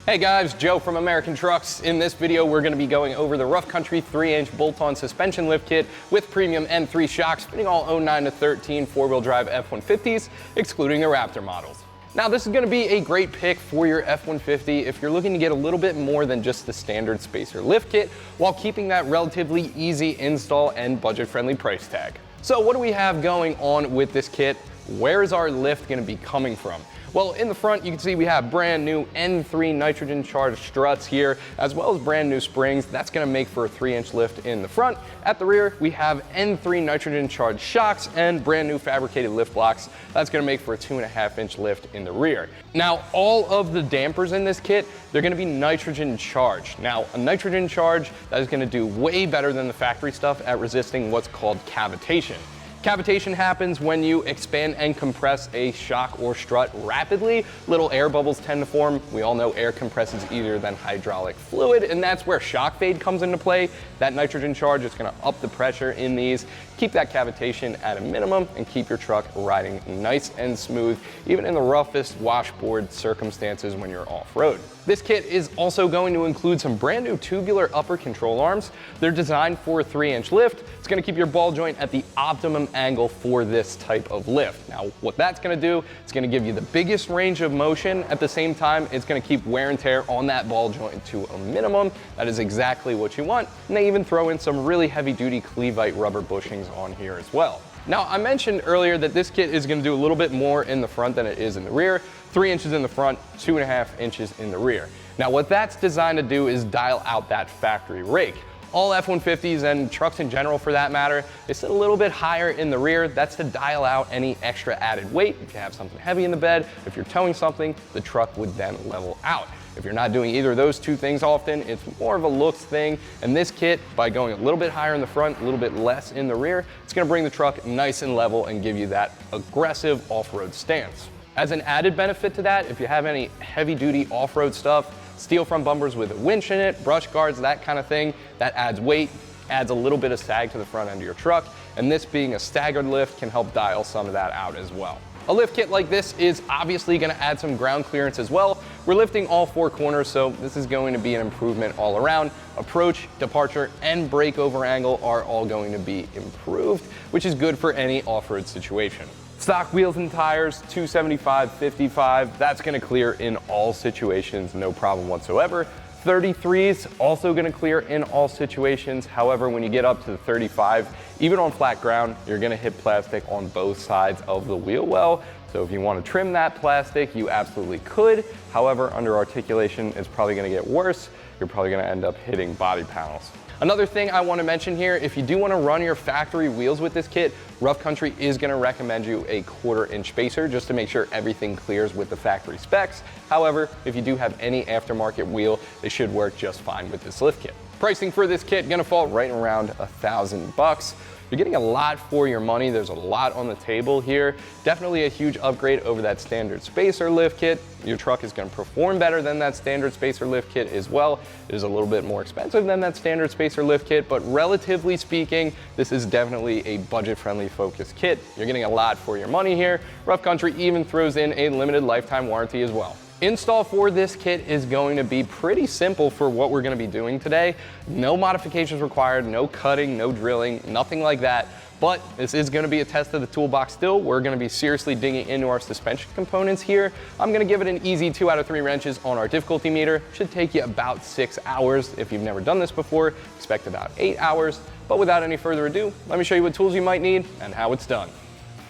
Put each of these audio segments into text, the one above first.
Hey guys, Joe from American Trucks. In this video, we're going to be going over the Rough Country 3-inch bolt-on suspension lift kit with premium N3 shocks, fitting all 09 to 13 four-wheel drive F150s, excluding the Raptor models. Now, this is going to be a great pick for your F150 if you're looking to get a little bit more than just the standard spacer lift kit, while keeping that relatively easy install and budget-friendly price tag. So what do we have going on with this kit? Where is our lift going to be coming from? Well, in the front, you can see we have brand new N3 nitrogen charged struts here, as well as brand new springs. That's going to make for a 3-inch lift in the front. At the rear, we have N3 nitrogen charged shocks and brand new fabricated lift blocks. That's going to make for a 2.5-inch lift in the rear. Now, all of the dampers in this kit, they're going to be nitrogen charged. Now, a nitrogen charge, that is going to do way better than the factory stuff at resisting what's called cavitation. Cavitation happens when you expand and compress a shock or strut rapidly. Little air bubbles tend to form. We all know air compresses easier than hydraulic fluid, and that's where shock fade comes into play. That nitrogen charge is going to up the pressure in these, keep that cavitation at a minimum, and keep your truck riding nice and smooth, even in the roughest washboard circumstances when you're off-road. This kit is also going to include some brand new tubular upper control arms. They're designed for a 3-inch lift. It's going to keep your ball joint at the optimum angle for this type of lift. Now, what that's going to do, it's going to give you the biggest range of motion. At the same time, it's going to keep wear and tear on that ball joint to a minimum. That is exactly what you want. And they even throw in some really heavy-duty Clevite rubber bushings on here as well. Now, I mentioned earlier that this kit is going to do a little bit more in the front than it is in the rear. 3 inches in the front, 2.5 inches in the rear. Now, what that's designed to do is dial out that factory rake. All F-150s and trucks in general for that matter, they sit a little bit higher in the rear. That's to dial out any extra added weight. If you have something heavy in the bed, if you're towing something, the truck would then level out. If you're not doing either of those two things often, it's more of a looks thing. And this kit, by going a little bit higher in the front, a little bit less in the rear, it's gonna bring the truck nice and level and give you that aggressive off-road stance. As an added benefit to that, if you have any heavy-duty off-road stuff, steel front bumpers with a winch in it, brush guards, that kind of thing, that adds weight, adds a little bit of sag to the front end of your truck, and this being a staggered lift can help dial some of that out as well. A lift kit like this is obviously going to add some ground clearance as well. We're lifting all 4 corners, so this is going to be an improvement all around. Approach, departure, and breakover angle are all going to be improved, which is good for any off-road situation. Stock wheels and tires, 275/55, that's going to clear in all situations, no problem whatsoever. 33s also going to clear in all situations. However, when you get up to the 35, even on flat ground, you're going to hit plastic on both sides of the wheel well. So if you want to trim that plastic, you absolutely could. However, under articulation, it's probably going to get worse. You're probably going to end up hitting body panels. Another thing I want to mention here, if you do want to run your factory wheels with this kit, Rough Country is going to recommend you a 1/4-inch spacer just to make sure everything clears with the factory specs. However, if you do have any aftermarket wheel, they should work just fine with this lift kit. Pricing for this kit going to fall right around $1,000. You're getting a lot for your money. There's a lot on the table here. Definitely a huge upgrade over that standard spacer lift kit. Your truck is going to perform better than that standard spacer lift kit as well. It is a little bit more expensive than that standard spacer lift kit, but relatively speaking, this is definitely a budget-friendly focused kit. You're getting a lot for your money here. Rough Country even throws in a limited lifetime warranty as well. Install for this kit is going to be pretty simple for what we're going to be doing today. No modifications required, no cutting, no drilling, nothing like that. But this is going to be a test of the toolbox still. We're going to be seriously digging into our suspension components here. I'm going to give it an easy 2 out of 3 wrenches on our difficulty meter. Should take you about 6 hours. If you've never done this before, expect about 8 hours. But without any further ado, let me show you what tools you might need and how it's done.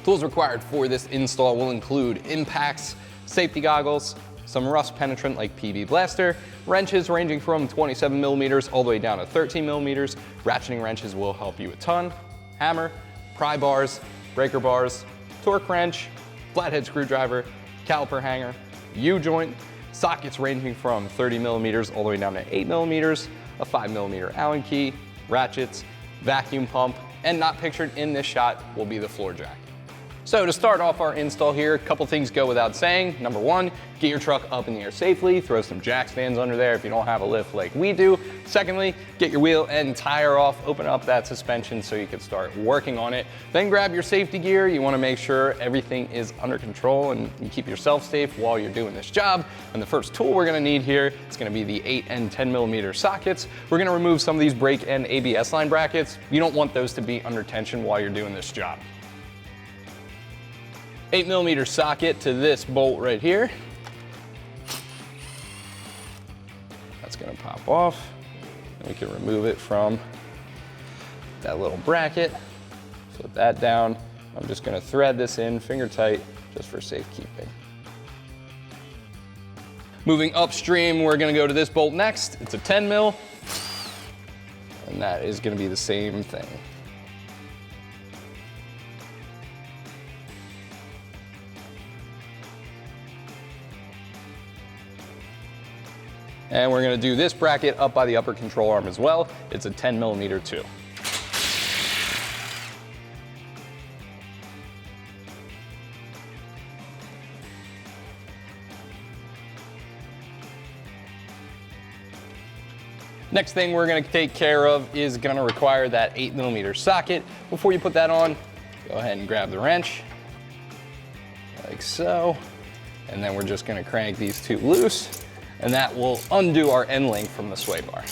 Tools required for this install will include impacts, safety goggles, some rust penetrant like PB Blaster, wrenches ranging from 27 millimeters all the way down to 13 millimeters. Ratcheting wrenches will help you a ton. Hammer, pry bars, breaker bars, torque wrench, flathead screwdriver, caliper hanger, U-joint, sockets ranging from 30 millimeters all the way down to 8 millimeters, a 5 millimeter Allen key, ratchets, vacuum pump, and not pictured in this shot will be the floor jack. So to start off our install here, a couple things go without saying. Number one, get your truck up in the air safely. Throw some jack stands under there if you don't have a lift like we do. Secondly, get your wheel and tire off, open up that suspension so you can start working on it. Then grab your safety gear. You want to make sure everything is under control and you keep yourself safe while you're doing this job. And the first tool we're going to need here is going to be the 8 and 10 millimeter sockets. We're going to remove some of these brake and ABS line brackets. You don't want those to be under tension while you're doing this job. 8 millimeter socket to this bolt right here. That's gonna pop off. And we can remove it from that little bracket. Flip that down. I'm just gonna thread this in finger tight just for safekeeping. Moving upstream, we're gonna go to this bolt next. It's a 10 mil, and that is gonna be the same thing. And we're gonna do this bracket up by the upper control arm as well. It's a 10 millimeter too. Next thing we're gonna take care of is gonna require that 8 millimeter socket. Before you put that on, go ahead and grab the wrench, like so. And then we're just gonna crank these two loose, and that will undo our end link from the sway bar.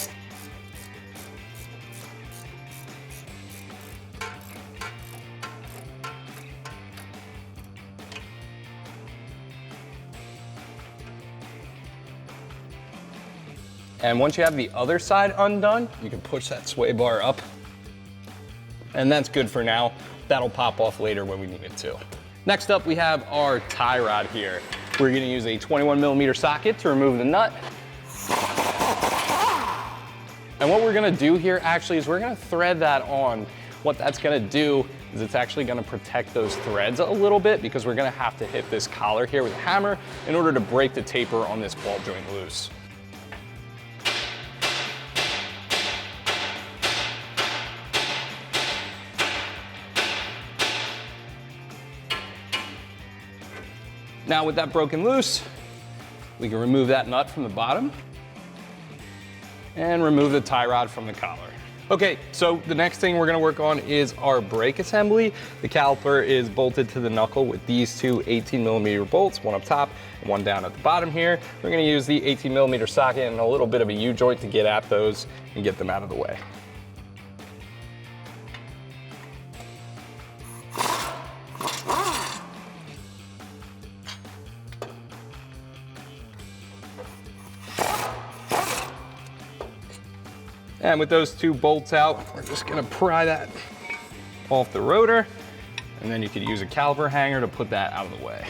And once you have the other side undone, you can push that sway bar up. And that's good for now. That'll pop off later when we need it to. Next up, we have our tie rod here. We're gonna use a 21 millimeter socket to remove the nut. And what we're gonna do here actually is we're gonna thread that on. What that's gonna do is it's actually gonna protect those threads a little bit because we're gonna have to hit this collar here with a hammer in order to break the taper on this ball joint loose. Now with that broken loose, we can remove that nut from the bottom and remove the tie rod from the collar. Okay, so the next thing we're gonna work on is our brake assembly. The caliper is bolted to the knuckle with these two 18 millimeter bolts, one up top and one down at the bottom here. We're gonna use the 18 millimeter socket and a little bit of a U-joint to get at those and get them out of the way. And with those two bolts out, we're just gonna pry that off the rotor, and then you could use a caliper hanger to put that out of the way.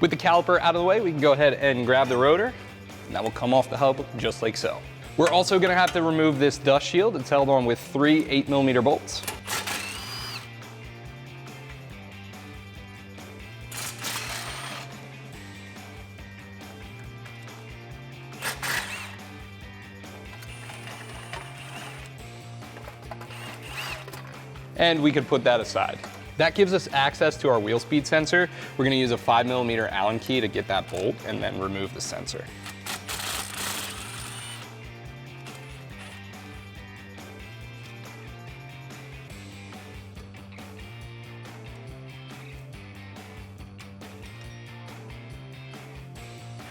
With the caliper out of the way, we can go ahead and grab the rotor, and that will come off the hub just like so. We're also gonna have to remove this dust shield. It's held on with 3 8 millimeter bolts. And we could put that aside. That gives us access to our wheel speed sensor. We're gonna use a 5 millimeter Allen key to get that bolt and then remove the sensor.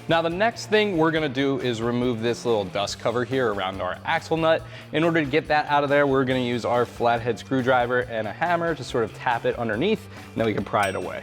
Now the next thing we're gonna do is remove this little dust cover here around our axle nut. In order to get that out of there, we're gonna use our flathead screwdriver and a hammer to sort of tap it underneath, and then we can pry it away.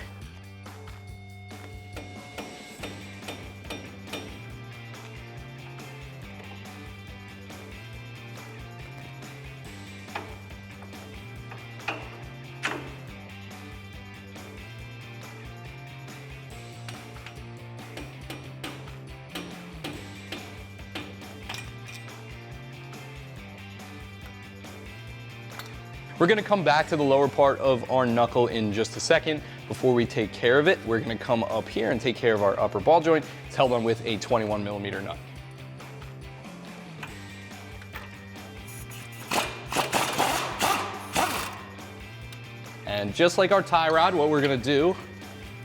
We're gonna come back to the lower part of our knuckle in just a second. Before we take care of it, we're gonna come up here and take care of our upper ball joint. It's held on with a 21 millimeter nut. And just like our tie rod, what we're gonna do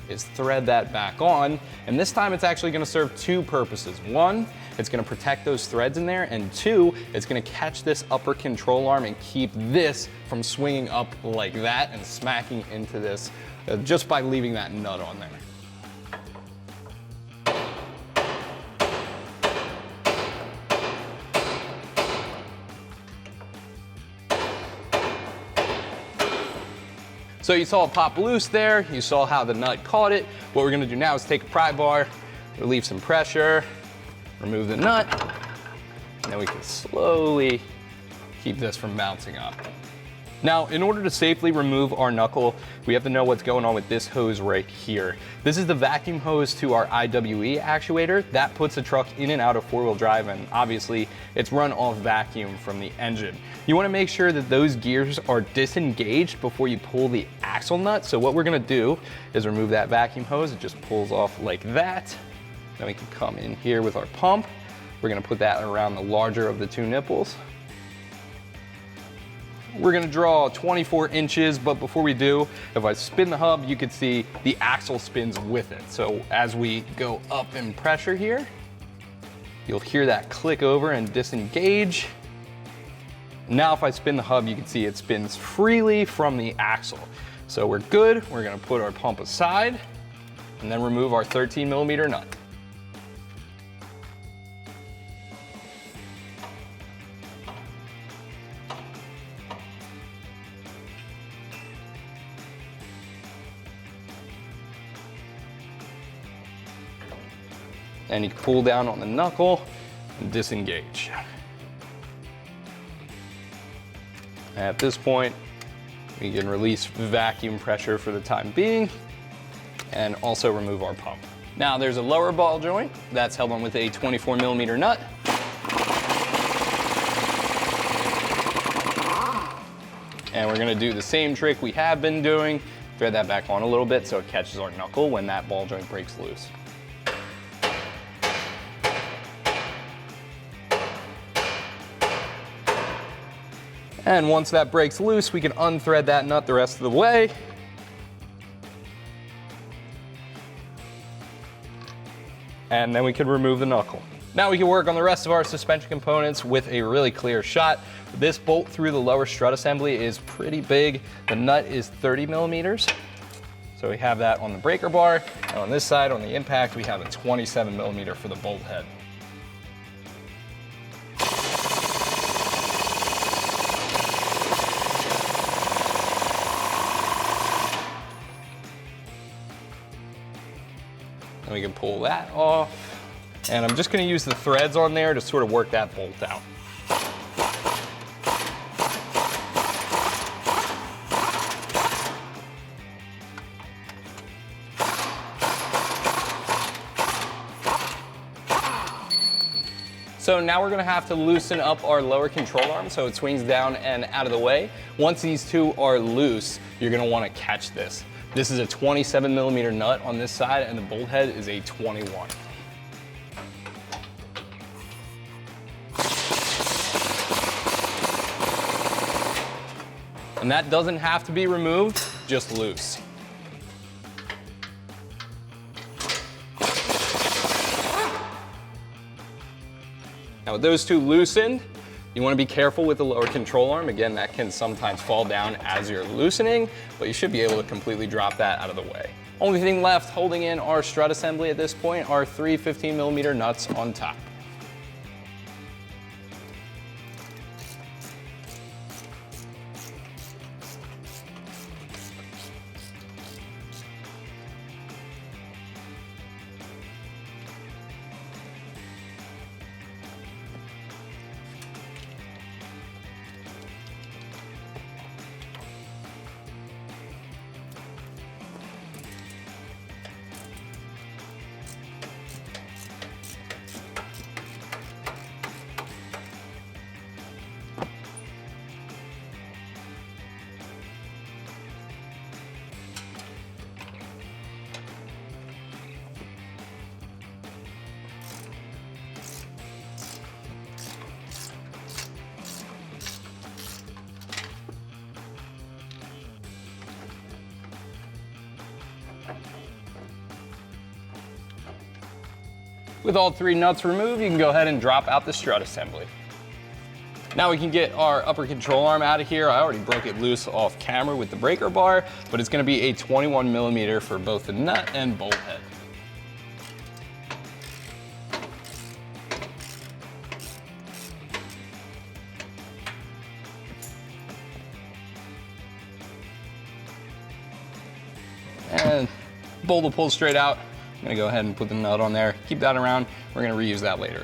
is thread that back on. And this time it's actually gonna serve two purposes. One, it's gonna protect those threads in there. And two, it's gonna catch this upper control arm and keep this from swinging up like that and smacking into this just by leaving that nut on there. So you saw it pop loose there, you saw how the nut caught it. What we're gonna do now is take a pry bar, relieve some pressure, remove the nut, and then we can slowly keep this from bouncing up. Now, in order to safely remove our knuckle, we have to know what's going on with this hose right here. This is the vacuum hose to our IWE actuator. That puts the truck in and out of four-wheel drive, and obviously it's run off vacuum from the engine. You wanna make sure that those gears are disengaged before you pull the axle nut. So what we're gonna do is remove that vacuum hose. It just pulls off like that. Then we can come in here with our pump. We're gonna put that around the larger of the two nipples. We're gonna draw 24 inches, but before we do, if I spin the hub, you can see the axle spins with it. So as we go up in pressure here, you'll hear that click over and disengage. Now if I spin the hub, you can see it spins freely from the axle. So we're good. We're gonna put our pump aside and then remove our 13mm nut. And you can pull down on the knuckle and disengage. At this point, we can release vacuum pressure for the time being and also remove our pump. Now there's a lower ball joint that's held on with a 24mm nut. And we're gonna do the same trick we have been doing, thread that back on a little bit so it catches our knuckle when that ball joint breaks loose. And once that breaks loose, we can unthread that nut the rest of the way. And then we can remove the knuckle. Now we can work on the rest of our suspension components with a really clear shot. This bolt through the lower strut assembly is pretty big. The nut is 30mm. So we have that on the breaker bar. And on this side, on the impact, we have a 27mm for the bolt head. And we can pull that off. And I'm just gonna use the threads on there to sort of work that bolt out. So now we're gonna have to loosen up our lower control arm so it swings down and out of the way. Once these two are loose, you're gonna wanna catch this. This is a 27mm nut on this side and the bolt head is a 21. And that doesn't have to be removed, just loose. Now with those two loosened, you want to be careful with the lower control arm. Again, that can sometimes fall down as you're loosening, but you should be able to completely drop that out of the way. Only thing left holding in our strut assembly at this point are three 15mm nuts on top. With all 3 nuts removed, you can go ahead and drop out the strut assembly. Now we can get our upper control arm out of here. I already broke it loose off camera with the breaker bar, but it's gonna be a 21 millimeter for both the nut and bolt head. And bolt will pull straight out. I'm gonna go ahead and put the nut on there, keep that around. We're gonna reuse that later.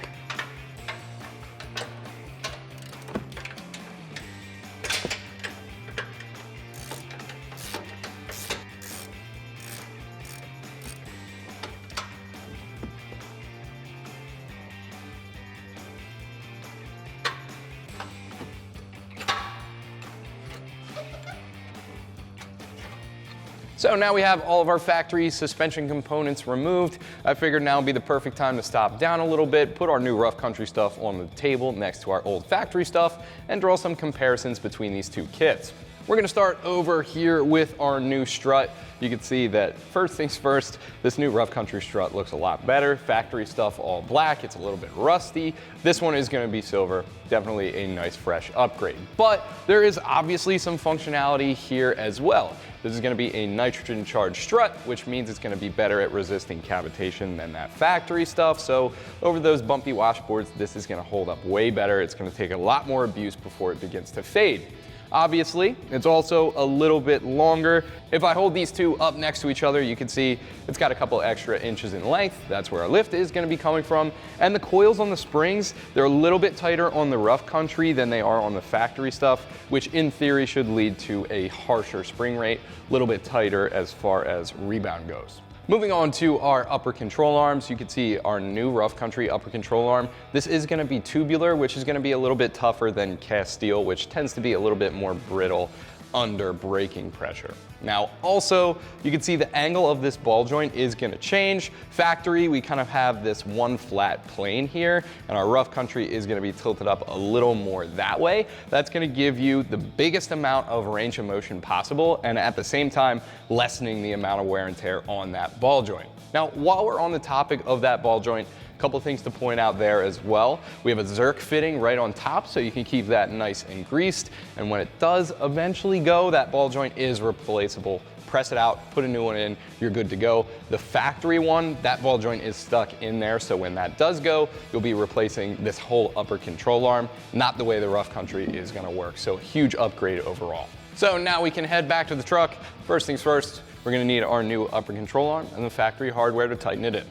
So now we have all of our factory suspension components removed. I figured now would be the perfect time to stop down a little bit, put our new rough country stuff on the table next to our old factory stuff, and draw some comparisons between these 2 kits. We're gonna start over here with our new strut. You can see that first things first, this new rough country strut looks a lot better. Factory stuff all black, it's a little bit rusty. This one is gonna be silver, definitely a nice fresh upgrade. But there is obviously some functionality here as well. This is gonna be a nitrogen charged strut, which means it's gonna be better at resisting cavitation than that factory stuff. So over those bumpy washboards, this is gonna hold up way better. It's gonna take a lot more abuse before it begins to fade. Obviously, it's also a little bit longer. If I hold these 2 up next to each other, you can see it's got a couple extra inches in length. That's where our lift is gonna be coming from. And the coils on the springs, they're a little bit tighter on the rough country than they are on the factory stuff, which in theory should lead to a harsher spring rate, a little bit tighter as far as rebound goes. Moving on to our upper control arms, you can see our new rough country upper control arm. This is gonna be tubular, which is gonna be a little bit tougher than cast steel, which tends to be a little bit more brittle under braking pressure. Now also, you can see the angle of this ball joint is gonna change. Factory, we kind of have this one flat plane here, and our rough country is gonna be tilted up a little more that way. That's gonna give you the biggest amount of range of motion possible, and at the same time, lessening the amount of wear and tear on that ball joint. Now, while we're on the topic of that ball joint, a couple things to point out there as well. We have a Zerk fitting right on top, so you can keep that nice and greased. And when it does eventually go, that ball joint is replaceable. Press it out, put a new one in, you're good to go. The factory one, that ball joint is stuck in there, so when that does go, you'll be replacing this whole upper control arm, not the way the rough country is gonna work. So huge upgrade overall. So now we can head back to the truck. First things first, we're gonna need our new upper control arm and the factory hardware to tighten it in.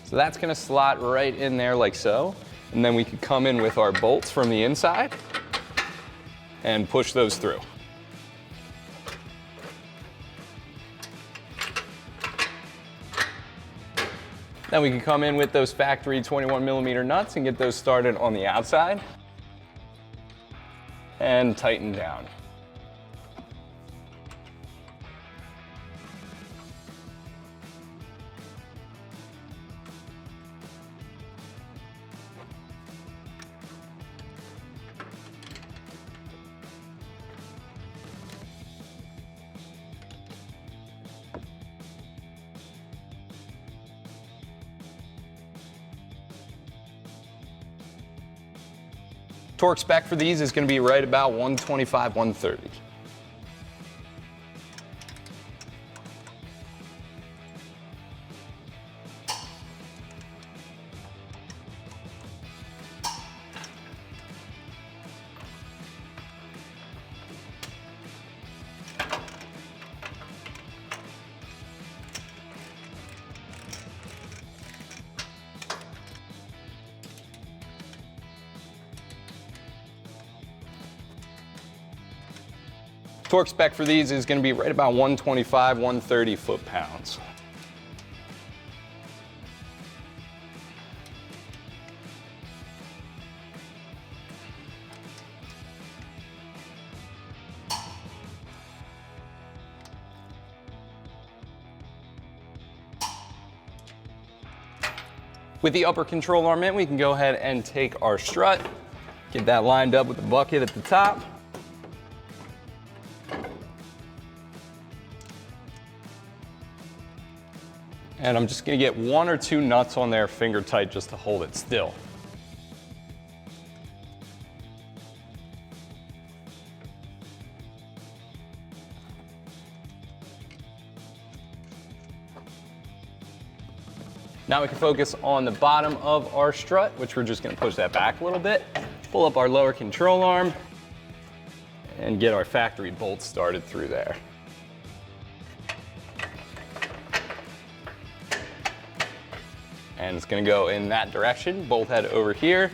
So that's gonna slot right in there like so. And then we can come in with our bolts from the inside and push those through. Then we can come in with those factory 21 millimeter nuts and get those started on the outside and tighten down. Torque spec for these is going to be right about 125, 130. Torque spec for these is going to be right about 125, 130 foot-pounds. With the upper control arm in, we can go ahead and take our strut, get that lined up with the bucket at the top. And I'm just gonna get 1 or 2 nuts on there finger tight just to hold it still. Now we can focus on the bottom of our strut, which we're just gonna push that back a little bit, pull up our lower control arm, and get our factory bolts started through there. And it's gonna go in that direction, bolt head over here,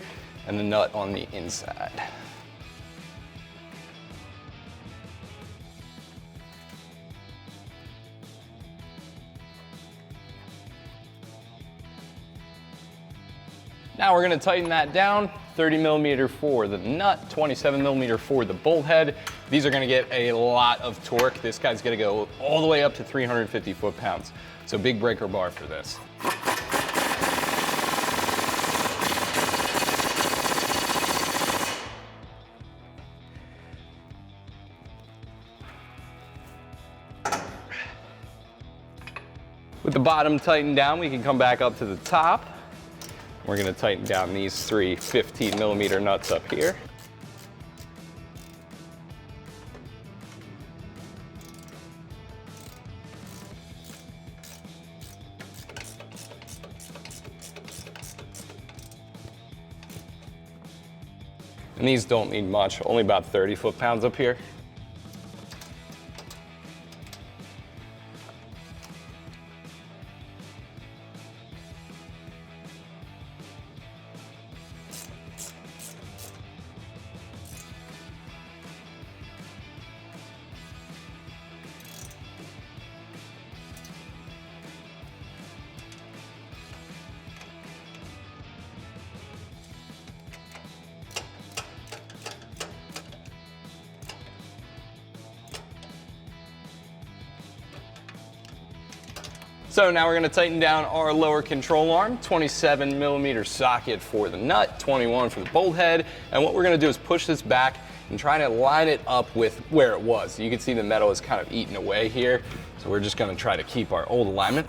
and the nut on the inside. Now we're gonna tighten that down, 30mm for the nut, 27mm for the bolt head. These are gonna get a lot of torque. This guy's gonna go all the way up to 350 foot-pounds. So big breaker bar for this. With the bottom tightened down, we can come back up to the top. We're gonna tighten down these 3 15mm nuts up here. And these don't need much, only about 30 foot-pounds up here. So now we're gonna tighten down our lower control arm, 27mm socket for the nut, 21 for the bolt head. And what we're gonna do is push this back and try to line it up with where it was. You can see the metal is kind of eaten away here. So we're just gonna try to keep our old alignment.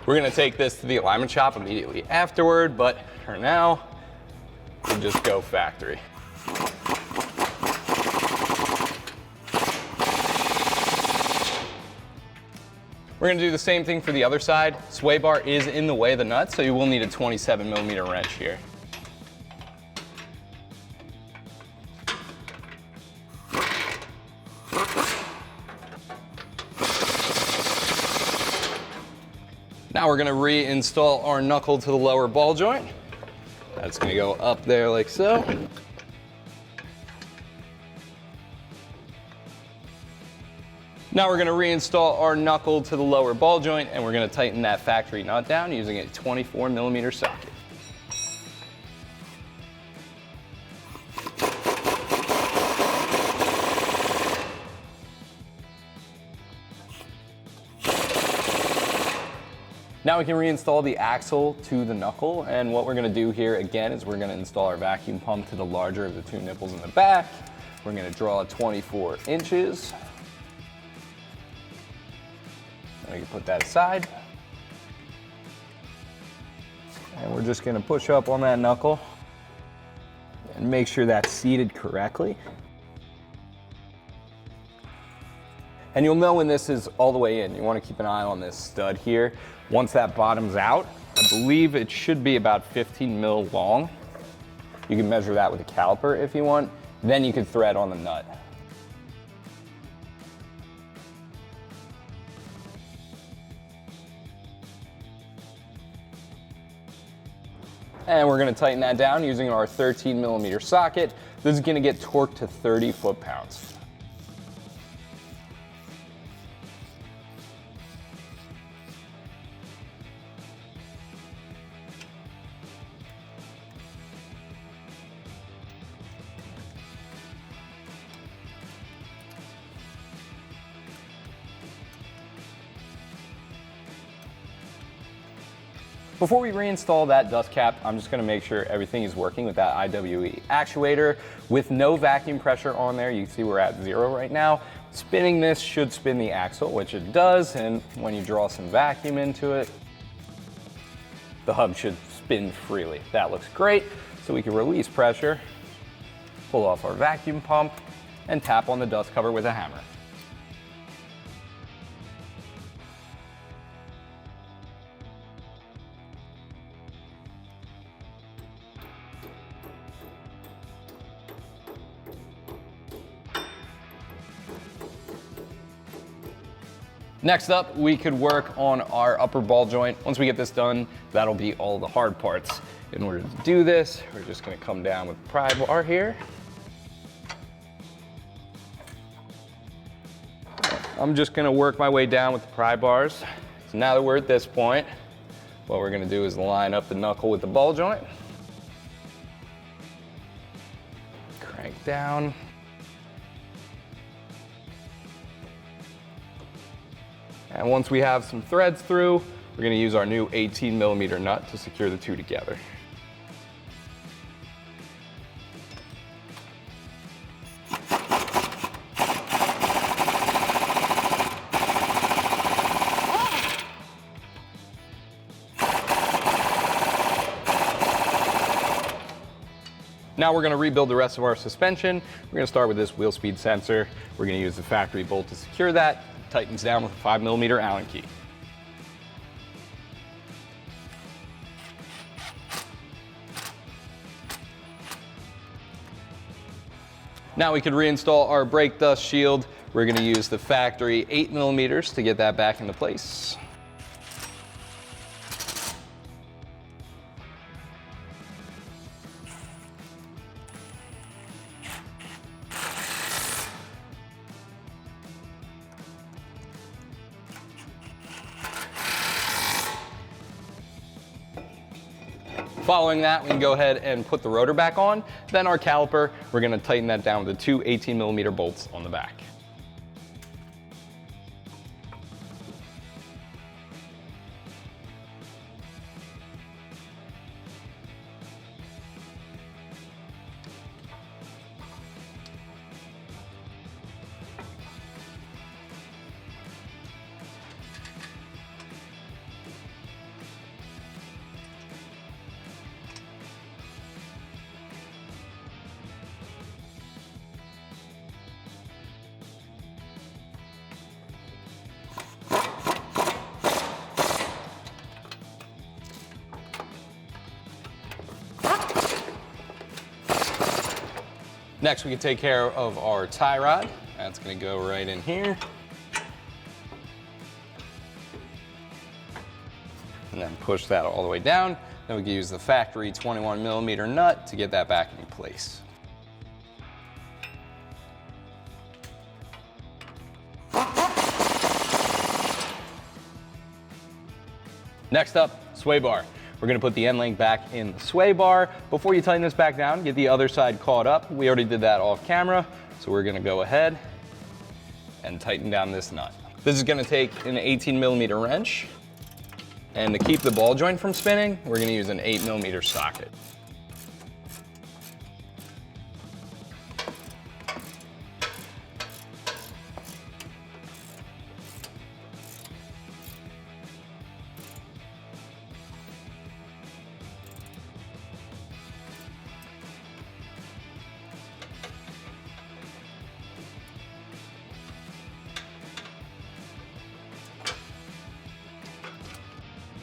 We're gonna take this to the alignment shop immediately afterward, but for now, we'll just go factory. We're gonna do the same thing for the other side. Sway bar is in the way of the nut, so you will need a 27mm wrench here. Now we're gonna reinstall our knuckle to the lower ball joint. That's gonna go up there like so. Now we're gonna reinstall our knuckle to the lower ball joint, and we're gonna tighten that factory nut down using a 24mm socket. Now we can reinstall the axle to the knuckle, and what we're gonna do here again is we're gonna install our vacuum pump to the larger of the 2 nipples in the back. We're gonna draw 24 inches. We can put that aside. And we're just gonna push up on that knuckle and make sure that's seated correctly. And you'll know when this is all the way in. You wanna keep an eye on this stud here. Once that bottom's out, I believe it should be about 15 mil long. You can measure that with a caliper if you want. Then you can thread on the nut. And we're gonna tighten that down using our 13mm socket. This is gonna get torqued to 30 foot-pounds. Before we reinstall that dust cap, I'm just gonna make sure everything is working with that IWE actuator. With no vacuum pressure on there, you can see we're at 0 right now. Spinning this should spin the axle, which it does, and when you draw some vacuum into it, the hub should spin freely. That looks great. So we can release pressure, pull off our vacuum pump, and tap on the dust cover with a hammer. Next up, we could work on our upper ball joint. Once we get this done, that'll be all the hard parts. In order to do this, we're just gonna come down with the pry bar here. I'm just gonna work my way down with the pry bars. So now that we're at this point, what we're gonna do is line up the knuckle with the ball joint. Crank down. And once we have some threads through, we're gonna use our new 18mm nut to secure the two together. Now we're gonna rebuild the rest of our suspension. We're gonna start with this wheel speed sensor. We're gonna use the factory bolt to secure that. Tightens down with a 5mm Allen key. Now we could reinstall our brake dust shield. We're gonna use the factory 8mm to get that back into place. Following that, we can go ahead and put the rotor back on. Then our caliper, we're gonna tighten that down with the two 18mm bolts on the back. Next, we can take care of our tie rod. That's gonna go right in here. And then push that all the way down. Then we can use the factory 21mm nut to get that back in place. Next up, sway bar. We're gonna put the end link back in the sway bar. Before you tighten this back down, get the other side caught up. We already did that off camera, so we're gonna go ahead and tighten down this nut. This is gonna take an 18mm wrench, and to keep the ball joint from spinning, we're gonna use an 8mm socket.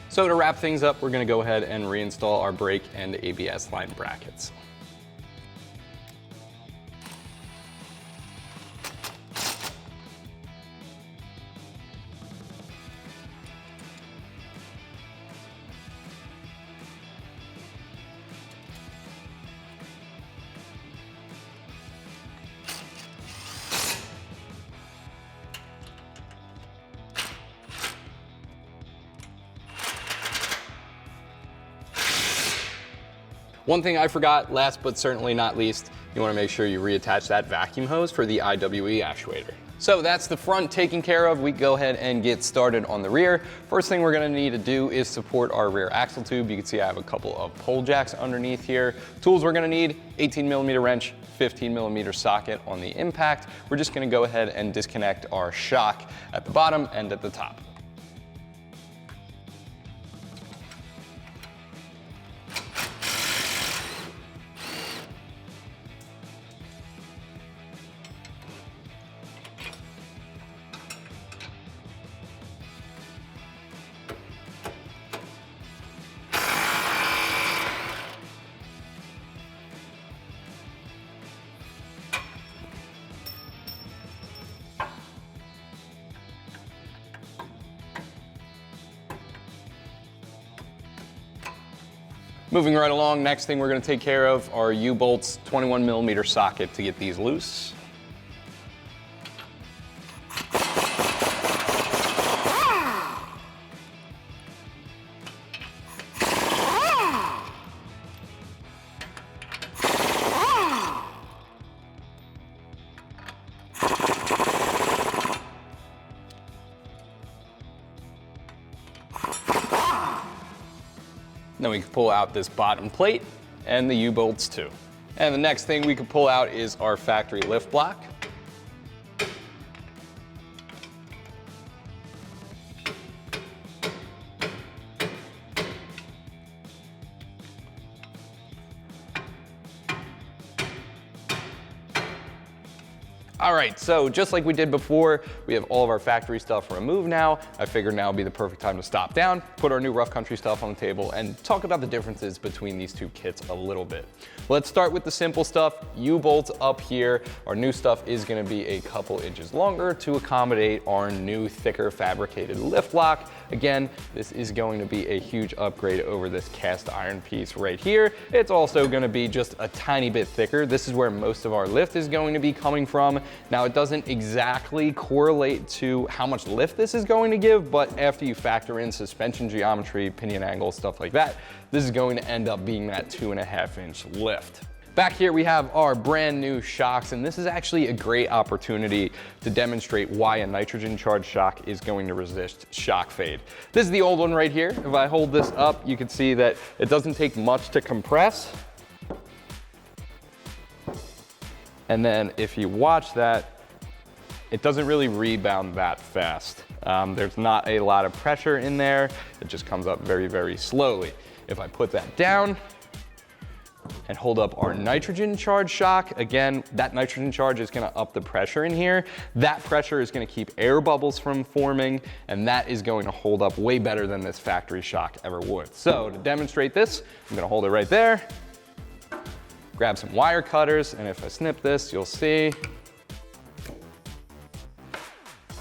So to wrap things up, we're gonna go ahead and reinstall our brake and ABS line brackets. One thing I forgot, last but certainly not least, you want to make sure you reattach that vacuum hose for the IWE actuator. So that's the front taken care of. We go ahead and get started on the rear. First thing we're gonna need to do is support our rear axle tube. You can see I have a couple of pole jacks underneath here. Tools we're gonna need, 18mm wrench, 15mm socket on the impact. We're just gonna go ahead and disconnect our shock at the bottom and at the top. Moving right along, next thing we're going to take care of are U-bolts, 21mm socket to get these loose. Then we can pull out this bottom plate and the U-bolts too. And the next thing we can pull out is our factory lift block. All right, so just like we did before, we have all of our factory stuff removed now. I figured now would be the perfect time to stop down, put our new rough country stuff on the table, and talk about the differences between these two kits a little bit. Let's start with the simple stuff. U-bolts up here. Our new stuff is gonna be a couple inches longer to accommodate our new thicker fabricated lift block. Again, this is going to be a huge upgrade over this cast iron piece right here. It's also gonna be just a tiny bit thicker. This is where most of our lift is going to be coming from. Now, it doesn't exactly correlate to how much lift this is going to give, but after you factor in suspension geometry, pinion angle, stuff like that, this is going to end up being that 2.5-inch lift. Back here we have our brand new shocks, and this is actually a great opportunity to demonstrate why a nitrogen charged shock is going to resist shock fade. This is the old one right here. If I hold this up, you can see that it doesn't take much to compress. And then if you watch that, it doesn't really rebound that fast. There's not a lot of pressure in there. It just comes up very, very slowly. If I put that down and hold up our nitrogen charge shock, again, that nitrogen charge is gonna up the pressure in here. That pressure is gonna keep air bubbles from forming, and that is going to hold up way better than this factory shock ever would. So to demonstrate this, I'm gonna hold it right there, grab some wire cutters, and if I snip this, you'll see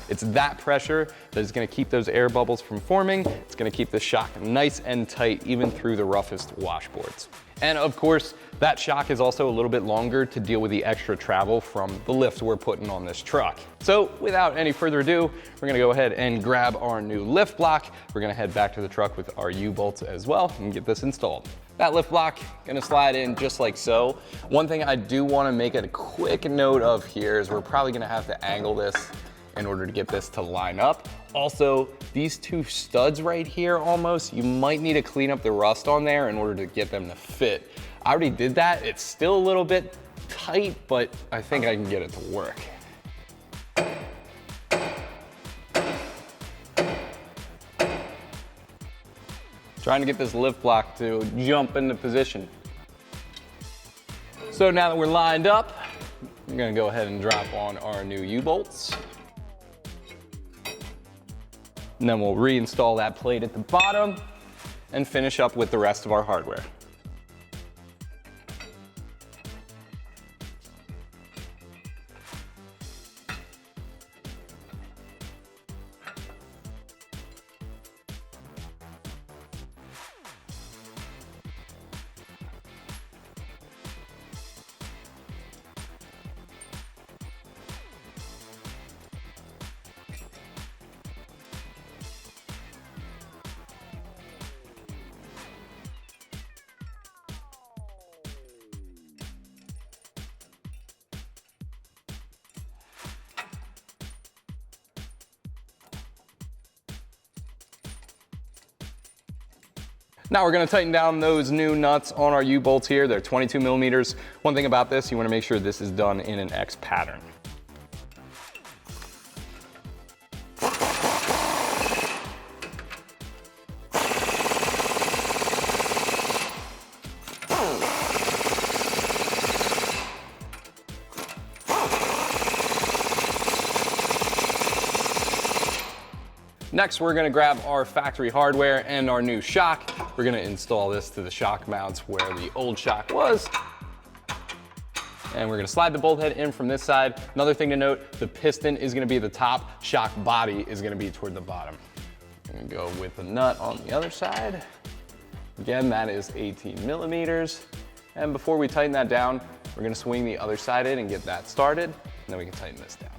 it's that pressure that is gonna keep those air bubbles from forming. It's gonna keep the shock nice and tight, even through the roughest washboards. And of course, that shock is also a little bit longer to deal with the extra travel from the lift we're putting on this truck. So without any further ado, we're gonna go ahead and grab our new lift block. We're gonna head back to the truck with our U-bolts as well and get this installed. That lift block gonna slide in just like so. One thing I do wanna make a quick note of here is we're probably gonna have to angle this in order to get this to line up. Also, these two studs right here almost, you might need to clean up the rust on there in order to get them to fit. I already did that. It's still a little bit tight, but I think I can get it to work. Trying to get this lift block to jump into position. So now that we're lined up, I'm gonna go ahead and drop on our new U-bolts. And then we'll reinstall that plate at the bottom and finish up with the rest of our hardware. Now we're gonna tighten down those new nuts on our U-bolts here. They're 22 millimeters. One thing about this, you wanna make sure this is done in an X pattern. Next, we're gonna grab our factory hardware and our new shock. We're gonna install this to the shock mounts where the old shock was. And we're gonna slide the bolt head in from this side. Another thing to note, the piston is gonna be the top, shock body is gonna be toward the bottom. I'm gonna go with the nut on the other side. Again, that is 18 millimeters. And before we tighten that down, we're gonna swing the other side in and get that started, and then we can tighten this down.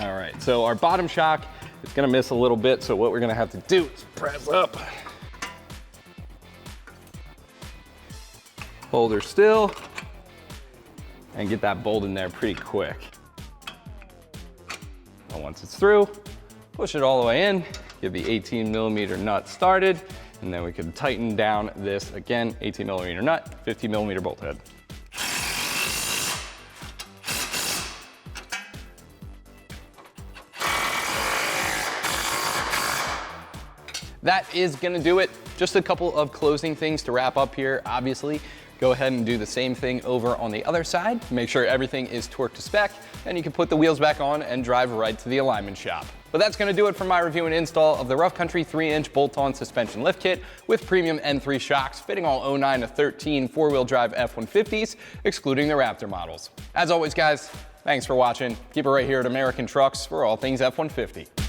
All right, so our bottom shock, it's gonna miss a little bit, so what we're gonna have to do is press up. Hold her still, and get that bolt in there pretty quick. And once it's through, push it all the way in, get the 18 millimeter nut started, and then we can tighten down this, again, 18 millimeter nut, 50 millimeter bolt head. That is gonna do it. Just a couple of closing things to wrap up here. Obviously, go ahead and do the same thing over on the other side. Make sure everything is torqued to spec, and you can put the wheels back on and drive right to the alignment shop. But that's gonna do it for my review and install of the Rough Country 3-inch bolt-on suspension lift kit with premium N3 shocks, fitting all 09 to 13 four-wheel drive F150s, excluding the Raptor models. As always, guys, thanks for watching. Keep it right here at American Trucks for all things F-150.